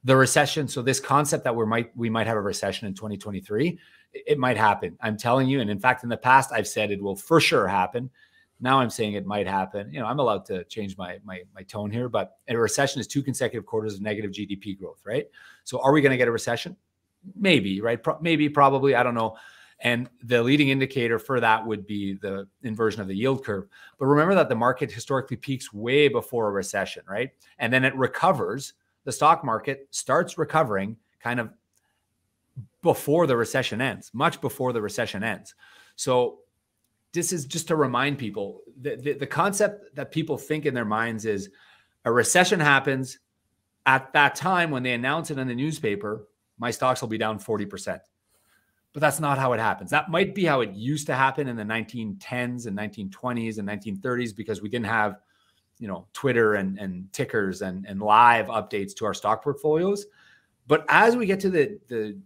the recession, so this concept that we might have a recession in 2023, it might happen. I'm telling you. And in fact, in the past, I've said it will for sure happen. Now I'm saying it might happen. You know, I'm allowed to change my tone here, but a recession is 2 consecutive quarters of negative GDP growth, right? So are we going to get a recession? Maybe, right? Maybe, probably, I don't know. And the leading indicator for that would be the inversion of the yield curve. But remember that the market historically peaks way before a recession, right? And then it recovers. The stock market starts recovering kind of before the recession ends, much before the recession ends. So this is just to remind people that the concept that people think in their minds is a recession happens at that time when they announce it in the newspaper, my stocks will be down 40%. But that's not how it happens. That might be how it used to happen in the 1910s and 1920s and 1930s, because we didn't have, Twitter and tickers and live updates to our stock portfolios. But as we get to the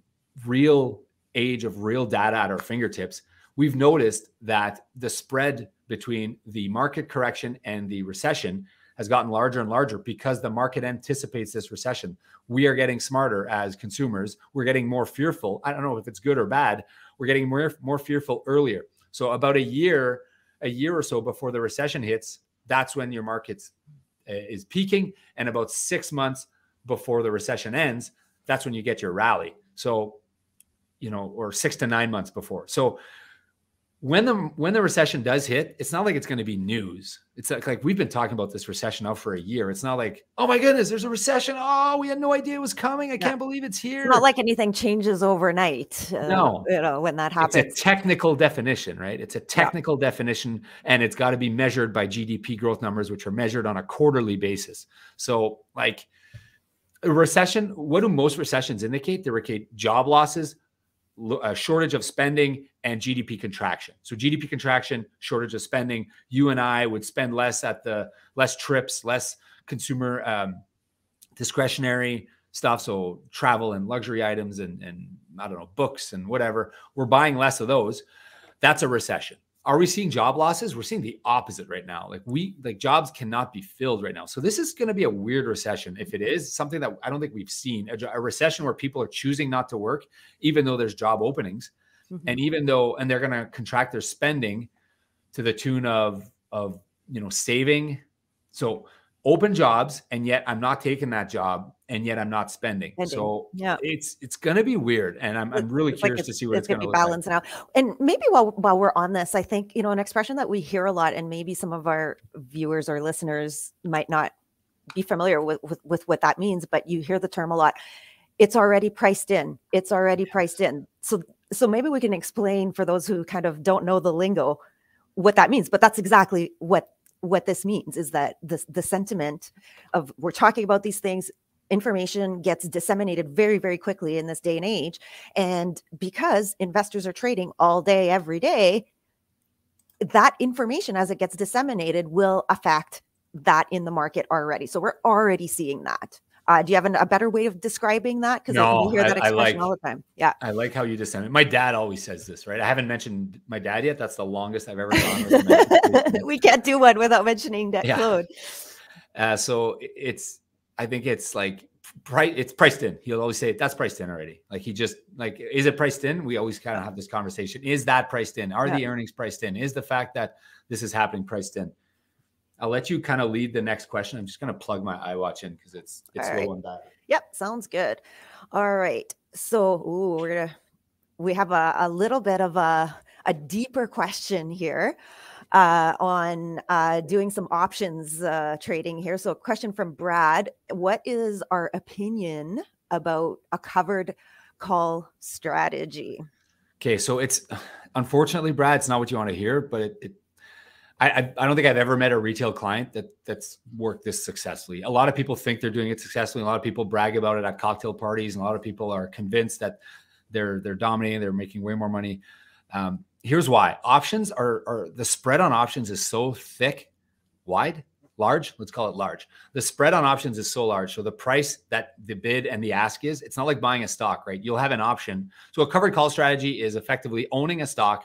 real age of real data at our fingertips, we've noticed that the spread between the market correction and the recession has gotten larger and larger because the market anticipates this recession. We are getting smarter as consumers. We're getting more fearful. I don't know if it's good or bad. We're getting more fearful earlier. So about a year or so before the recession hits, that's when your market is peaking. And about 6 months before the recession ends, that's when you get your rally. So, or 6 to 9 months before. So when the recession does hit, it's not like it's going to be news. It's like we've been talking about this recession now for a year. It's not like, oh my goodness, there's a recession. Oh, we had no idea it was coming. I can't believe it's here. It's not like anything changes overnight. No, when that happens. It's a technical definition, right? It's a technical definition, and it's got to be measured by GDP growth numbers, which are measured on a quarterly basis. So like a recession, what do most recessions indicate? They indicate job losses, a shortage of spending, and GDP contraction. So GDP contraction, shortage of spending. You and I would spend less less trips, less consumer discretionary stuff. So travel and luxury items and I don't know, books and whatever. We're buying less of those. That's a recession. Are we seeing job losses? We're seeing the opposite right now. Like jobs cannot be filled right now. So this is going to be a weird recession. If it is something that I don't think we've seen, a recession where people are choosing not to work, even though there's job openings, and and they're going to contract their spending to the tune of saving. So open jobs, and yet I'm not taking that job, and yet I'm not spending. So it's going to be weird, and I'm really curious to see what it's going to be balancing out. And maybe while we're on this, I think an expression that we hear a lot, and maybe some of our viewers or listeners might not be familiar with what that means, but you hear the term a lot. It's already priced in. It's already priced in. So maybe we can explain for those who kind of don't know the lingo what that means. But that's exactly what this means, is that the sentiment of we're talking about these things, information gets disseminated very, very quickly in this day and age. And because investors are trading all day, every day, that information as it gets disseminated will affect that in the market already. So we're already seeing that. Do you have a better way of describing that? Because you hear that expression all the time. Yeah. I like how you disseminate. My dad always says this, right? I haven't mentioned my dad yet. That's the longest I've ever gone. We can't do one without mentioning that Claude. So I think it's like, it's priced in. He'll always say that's priced in already. Like he just is it priced in? We always kind of have this conversation. Is that priced in? Are the earnings priced in? Is the fact that this is happening priced in? I'll let you kind of lead the next question. I'm just going to plug my iWatch in because it's low on data. Yep, sounds good. All right. So we have a little bit of a deeper question here on doing some options trading here. So a question from Brad: what is our opinion about a covered call strategy? Okay, so it's unfortunately, Brad, it's not what you want to hear, but I don't think I've ever met a retail client that's worked this successfully. A lot of people think they're doing it successfully. A lot of people brag about it at cocktail parties, and a lot of people are convinced that they're dominating, they're making way more money. Here's why. Options are the spread on options is so thick, large. Let's call it large. The spread on options is so large. So the price that the bid and the ask is, it's not like buying a stock, right? You'll have an option. So a covered call strategy is effectively owning a stock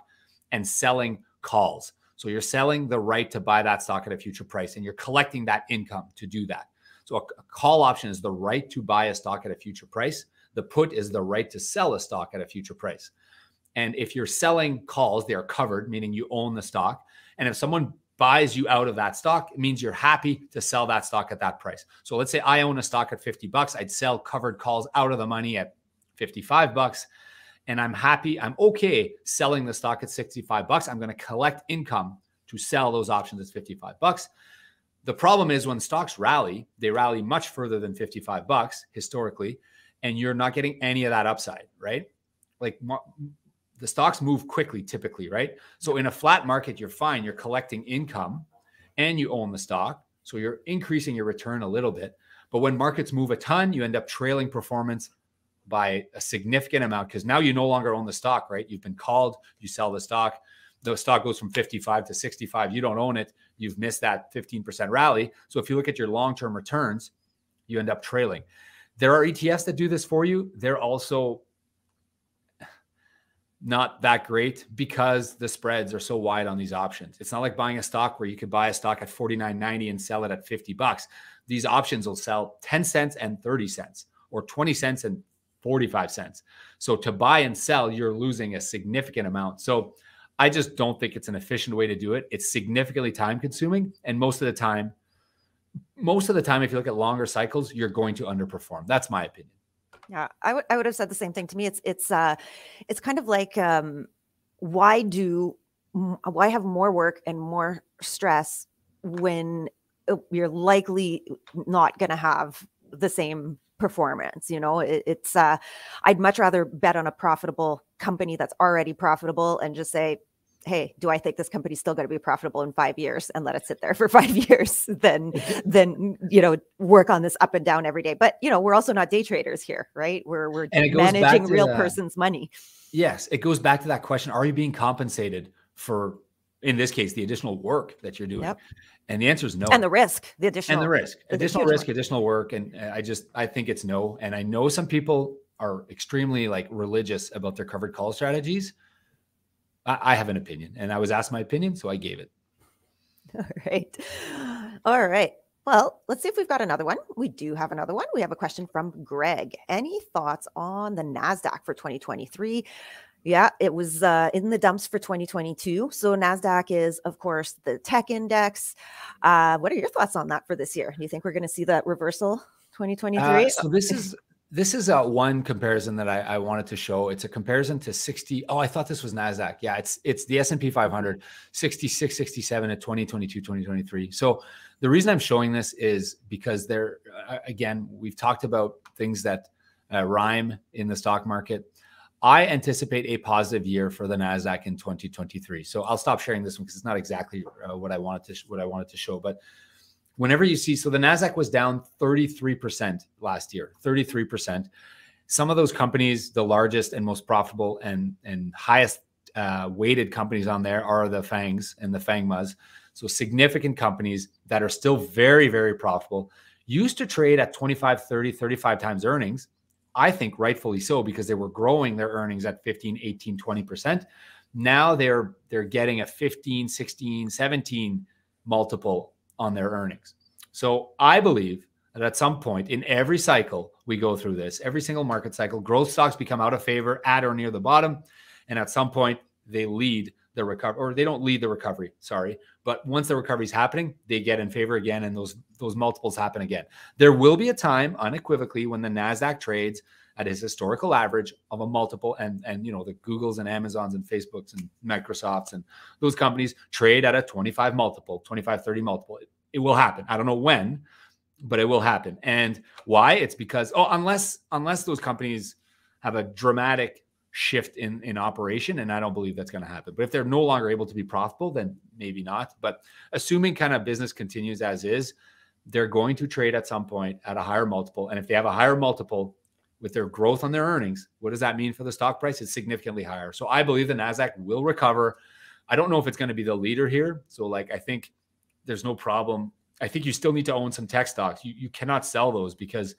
and selling calls. So you're selling the right to buy that stock at a future price, and you're collecting that income to do that. So a call option is the right to buy a stock at a future price. The put is the right to sell a stock at a future price. And if you're selling calls, they are covered, meaning you own the stock. And if someone buys you out of that stock, it means you're happy to sell that stock at that price. So let's say I own a stock at $50. I'd sell covered calls out of the money at $55. And I'm happy, I'm okay selling the stock at $65. I'm going to collect income to sell those options at $55. The problem is when stocks rally, they rally much further than $55 historically, and you're not getting any of that upside, right? like the stocks move quickly typically, right? So in a flat market, you're fine. You're collecting income and you own the stock. So you're increasing your return a little bit. But when markets move a ton, you end up trailing performance by a significant amount because now you no longer own the stock, right? You've been called, you sell the stock goes from 55 to 65. You don't own it. You've missed that 15% rally. So if you look at your long-term returns, you end up trailing. There are ETFs that do this for you. They're also not that great because the spreads are so wide on these options. It's not like buying a stock where you could buy a stock at $49.90 and sell it at $50. These options will sell 10 cents and 30 cents or 20 cents and 45 cents. So to buy and sell, you're losing a significant amount. So I just don't think it's an efficient way to do it. It's significantly time consuming. And most of the time, if you look at longer cycles, you're going to underperform. That's my opinion. Yeah, I would have said the same thing. To me, it's kind of like why have more work and more stress when you're likely not going to have the same performance? You know, I'd much rather bet on a profitable company that's already profitable and just say, hey, do I think this company's still going to be profitable in 5 years, and let it sit there for 5 years than work on this up and down every day. But, we're also not day traders here, right? We're managing real person's money. Yes. It goes back to that question. Are you being compensated for, in this case, the additional work that you're doing? Yep. And the answer is no. And the risk, additional work. And I think it's no. And I know some people are extremely religious about their covered call strategies. I have an opinion, and I was asked my opinion, so I gave it. All right. Well, let's see if we've got another one. We do have another one. We have a question from Greg. Any thoughts on the NASDAQ for 2023? Yeah, it was in the dumps for 2022. So NASDAQ is, of course, the tech index. What are your thoughts on that for this year? Do you think we're going to see that reversal 2023? So this is one comparison that I wanted to show. It's a comparison to 60. Oh, I thought this was NASDAQ. Yeah, it's the S&P 500, 66, 67 at 2022, 2023. So the reason I'm showing this is because again, we've talked about things that rhyme in the stock market. I anticipate a positive year for the NASDAQ in 2023. So I'll stop sharing this one because it's not exactly what I wanted to show, but whenever you see, so the NASDAQ was down 33% last year, 33%. Some of those companies, the largest and most profitable and highest weighted companies on there are the FANGs and the FANGMAs. So significant companies that are still very, very profitable, used to trade at 25, 30, 35 times earnings. I think rightfully so, because they were growing their earnings at 15, 18, 20%. Now they're getting a 15, 16, 17 multiple on their earnings. So I believe that at some point in every cycle we go through this, every single market cycle, growth stocks become out of favor at or near the bottom. And at some point they lead the recovery, or they don't lead the recovery, sorry. But once the recovery is happening, they get in favor again, and those multiples happen again. There will be a time unequivocally when the NASDAQ trades at its historical average of a multiple, and the Googles and Amazons and Facebooks and Microsofts and those companies trade at a 25 multiple, 25, 30 multiple. It will happen. I don't know when, but it will happen. And why? It's because, unless those companies have a dramatic shift in operation, and I don't believe that's going to happen. But if they're no longer able to be profitable, then maybe not. But assuming kind of business continues as is, they're going to trade at some point at a higher multiple. And if they have a higher multiple with their growth on their earnings, what does that mean for the stock price? It's significantly higher. So I believe the NASDAQ will recover. I don't know if it's going to be the leader here. So I think there's no problem. I think you still need to own some tech stocks. You cannot sell those because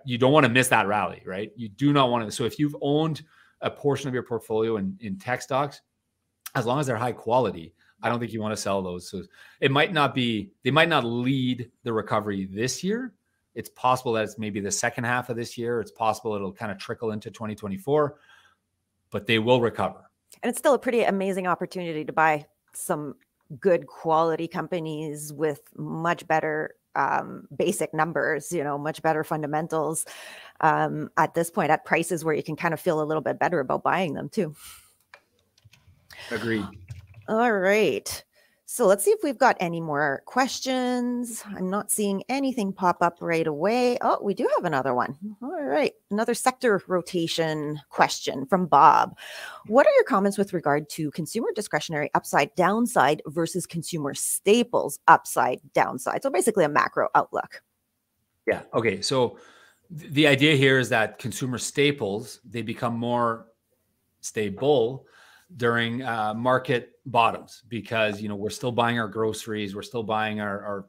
you don't want to miss that rally, right? You do not want to. So if you've owned a portion of your portfolio in tech stocks, as long as they're high quality, I don't think you want to sell those. So they might not lead the recovery this year. It's possible that it's maybe the second half of this year. It's possible it'll kind of trickle into 2024, but they will recover. And it's still a pretty amazing opportunity to buy some good quality companies with much better basic numbers, much better fundamentals at this point, at prices where you can kind of feel a little bit better about buying them too. Agreed. All right. So let's see if we've got any more questions. I'm not seeing anything pop up right away. Oh, we do have another one. All right. Another sector rotation question from Bob. What are your comments with regard to consumer discretionary upside downside versus consumer staples upside downside? So basically a macro outlook. Yeah. Okay. So the idea here is that consumer staples, they become more stable during market bottoms because, we're still buying our groceries, we're still buying our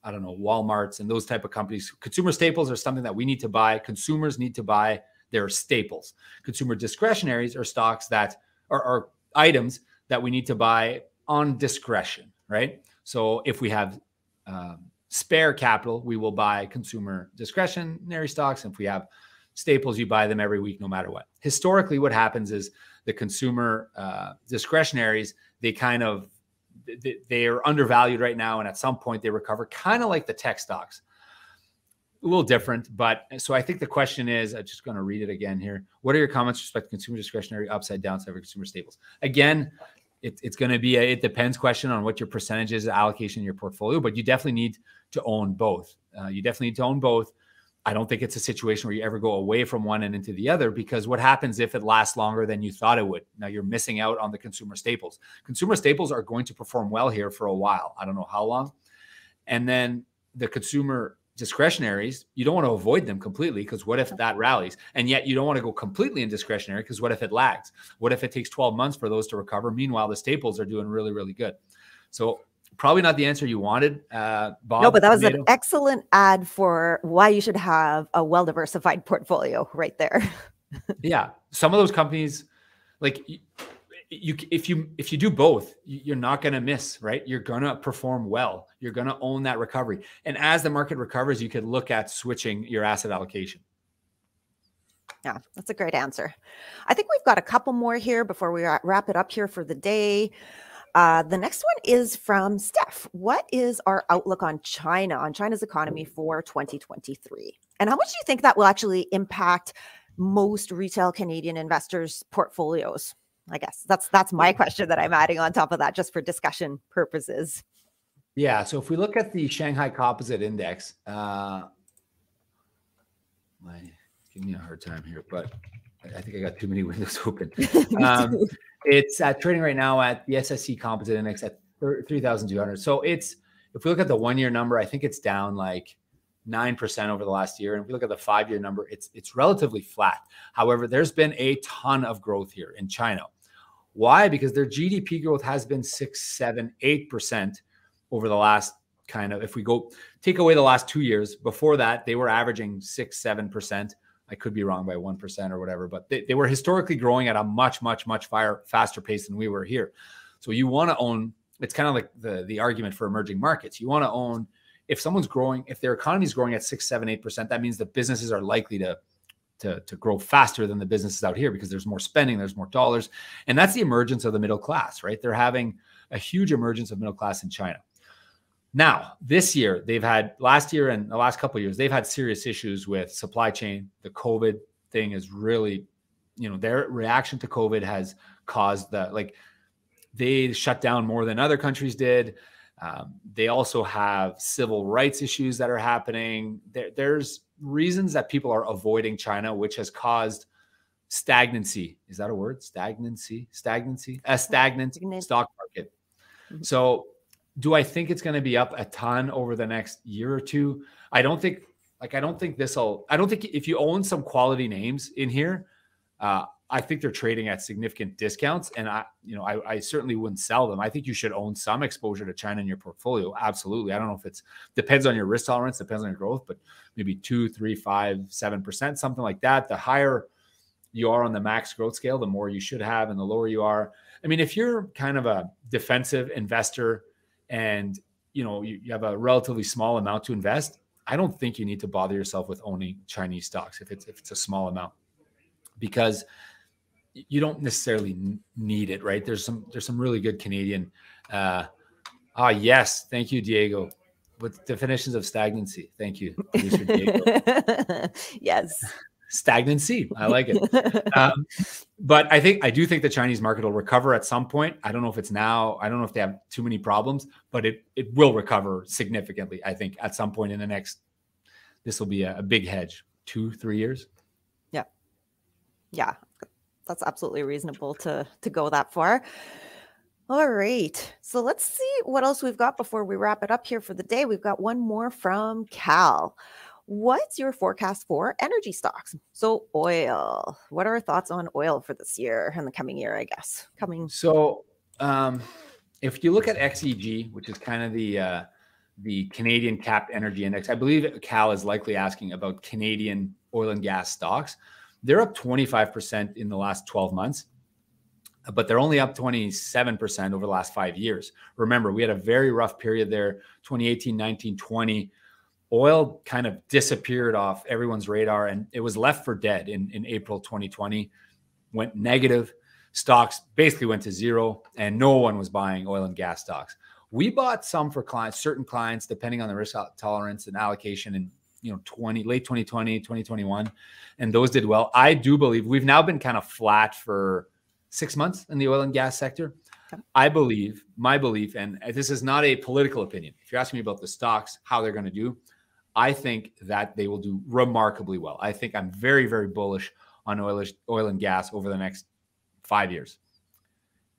I don't know, Walmarts and those type of companies. Consumer staples are something that we need to buy. Consumers need to buy their staples. Consumer discretionaries are stocks that are items that we need to buy on discretion, right? So if we have spare capital, we will buy consumer discretionary stocks. And if we have staples, you buy them every week, no matter what. Historically, what happens is the consumer discretionaries, they are undervalued right now. And at some point they recover, kind of like the tech stocks. A little different, but so I think the question is, I'm just going to read it again here. What are your comments with respect to consumer discretionary upside downside for consumer staples? Again, it's going to be it depends question on what your percentage is of allocation in your portfolio, but you definitely need to own both. You definitely need to own both. I don't think it's a situation where you ever go away from one and into the other, because what happens if it lasts longer than you thought it would? Now you're missing out on the consumer staples. Consumer staples are going to perform well here for a while. I don't know how long. And then the consumer discretionaries, you don't want to avoid them completely, because what if that rallies? And yet you don't want to go completely in discretionary, because what if it lags? What if it takes 12 months for those to recover? Meanwhile, the staples are doing really, really good. So probably not the answer you wanted, Bob. No, but that was an excellent ad for why you should have a well-diversified portfolio right there. Yeah. Some of those companies, like if you do both, you're not going to miss, right? You're going to perform well. You're going to own that recovery. And as the market recovers, you could look at switching your asset allocation. Yeah, that's a great answer. I think we've got a couple more here before we wrap it up here for the day. The next one is from Steph. What is our outlook on China, on China's economy for 2023? And how much do you think that will actually impact most retail Canadian investors' portfolios? I guess that's my question that I'm adding on top of that, just for discussion purposes. Yeah. So if we look at the Shanghai Composite Index, give me a hard time here, but I think I got too many windows open. It's trading right now at the SSC Composite Index at 3,200. So if we look at the 1 year number, I think it's down like 9% over the last year. And if we look at the 5 year number, it's relatively flat. However, there's been a ton of growth here in China. Why? Because their GDP growth has been 6, 7, 8% over the last if we take away the last 2 years. Before that, they were averaging 6, 7%. I could be wrong by 1% or whatever, but they were historically growing at a much, much, much faster pace than we were here. So you want to own, it's kind of like the argument for emerging markets. You want to own, if someone's growing, if their economy is growing at 6, 7, 8%, that means the businesses are likely to grow faster than the businesses out here, because there's more spending, there's more dollars. And that's the emergence of the middle class, right? They're having a huge emergence of middle class in China. Now, this year, last year and the last couple of years, they've had serious issues with supply chain. The COVID thing is really, their reaction to COVID has caused they shut down more than other countries did. They also have civil rights issues that are happening. There's reasons that people are avoiding China, which has caused stagnancy. Is that a word? Stagnancy? A stagnant stock market. Mm-hmm. So do I think it's going to be up a ton over the next year or two? I don't think if you own some quality names in here, I think they're trading at significant discounts, and I certainly wouldn't sell them. I think you should own some exposure to China in your portfolio. Absolutely. I don't know if depends on your risk tolerance, depends on your growth, but maybe 2, 3, 5, 7%, something like that. The higher you are on the max growth scale, the more you should have, and the lower you are. I mean, if you're kind of a defensive investor and you have a relatively small amount to invest, I don't think you need to bother yourself with owning Chinese stocks if it's a small amount, because you don't necessarily need it, right? There's some really good Canadian. Yes, thank you, Diego. With definitions of stagnancy, thank you, producer Diego. Yes. stagnancy. I like it. But I do think the Chinese market will recover at some point. I don't know if it's now. I don't know if they have too many problems, but it will recover significantly. I think at some point in the next, this will be a big hedge, 2-3 years. Yeah. Yeah. That's absolutely reasonable to go that far. All right. So let's see what else we've got before we wrap it up here for the day. We've got one more from Cal. What's your forecast for energy stocks? So oil. What are our thoughts on oil for this year and the coming year, I guess? So if you look at XEG, which is kind of the Canadian capped energy index, I believe Cal is likely asking about Canadian oil and gas stocks. They're up 25% in the last 12 months, but they're only up 27% over the last 5 years. Remember, we had a very rough period there, 2018, 19, 20. Oil kind of disappeared off everyone's radar, and it was left for dead in April 2020, went negative. Stocks basically went to zero, and no one was buying oil and gas stocks. We bought some for clients, certain clients, depending on the risk tolerance and allocation, and late 2020, 2021, and those did well. I do believe we've now been kind of flat for 6 months in the oil and gas sector. I believe, my belief, and this is not a political opinion. If you're asking me about the stocks, how they're going to do, I think that they will do remarkably well. I think I'm very, very bullish on oil and gas over the next 5 years,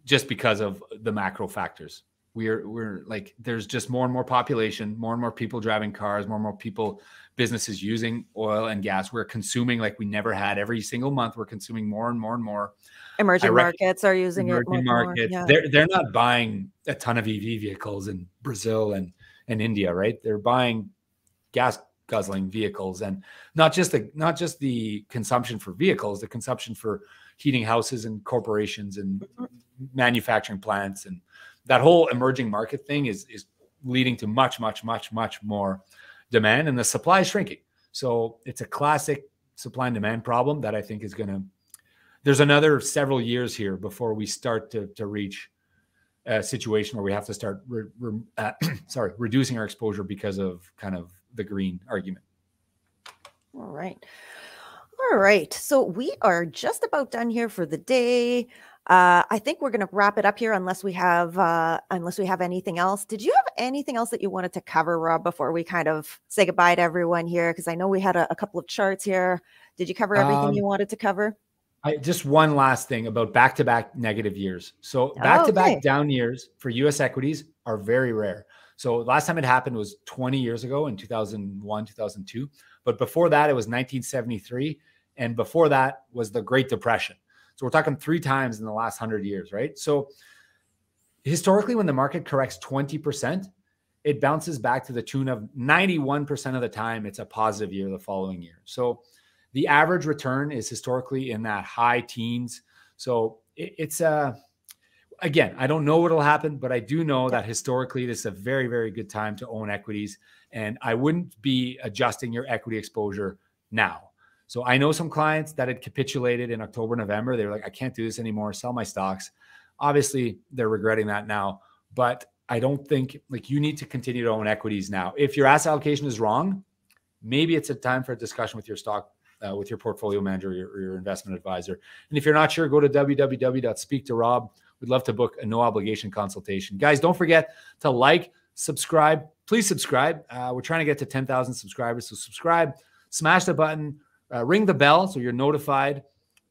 just because of the macro factors. We're like, there's just more and more population, more and more people driving cars, more and more people, businesses using oil and gas. We're consuming like we never had. Every single month, we're consuming more and more and more. Emerging markets are using it more. Markets. Yeah. They're not buying a ton of EV vehicles in Brazil and India, right? They're buying gas guzzling vehicles, and not just the consumption for vehicles, the consumption for heating houses and corporations and manufacturing plants, and that whole emerging market thing is leading to much more demand, and the supply is shrinking. So it's a classic supply and demand problem that I think is there's another several years here before we start to reach a situation where we have to start reducing our exposure because of kind of the green argument. All right. So we are just about done here for the day. I think we're going to wrap it up here unless we have anything else. Did you have anything else that you wanted to cover, Rob, before we kind of say goodbye to everyone here? Because I know we had a couple of charts here. Did you cover everything you wanted to cover? Just one last thing about back-to-back negative years. So back-to-back down years for U.S. equities are very rare. So last time it happened was 20 years ago in 2001, 2002. But before that, it was 1973. And before that was the Great Depression. So we're talking 3 times in the last 100 years, right? So historically, when the market corrects 20%, it bounces back to the tune of 91% of the time. It's a positive year the following year. So the average return is historically in that high teens. So it's again, I don't know what will happen, but I do know that historically, this is a very, very good time to own equities. And I wouldn't be adjusting your equity exposure now. So I know some clients that had capitulated in October, November. They were like, I can't do this anymore. Sell my stocks. Obviously, they're regretting that now. But I don't think you need to continue to own equities now. If your asset allocation is wrong, maybe it's a time for a discussion with your stock, with your portfolio manager or your investment advisor. And if you're not sure, go to www.speaktorob. We'd love to book a no obligation consultation. Guys, don't forget to subscribe. Please subscribe. We're trying to get to 10,000 subscribers. So subscribe, smash the button, ring the bell so you're notified.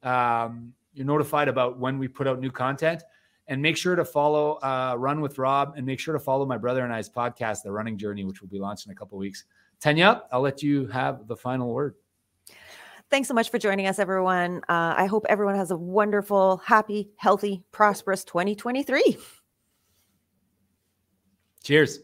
You're notified about when we put out new content. And make sure to follow Run with Rob, and make sure to follow my brother and I's podcast, The Running Journey, which will be launched in a couple of weeks. Tania, I'll let you have the final word. Thanks so much for joining us, everyone. I hope everyone has a wonderful, happy, healthy, prosperous 2023. Cheers.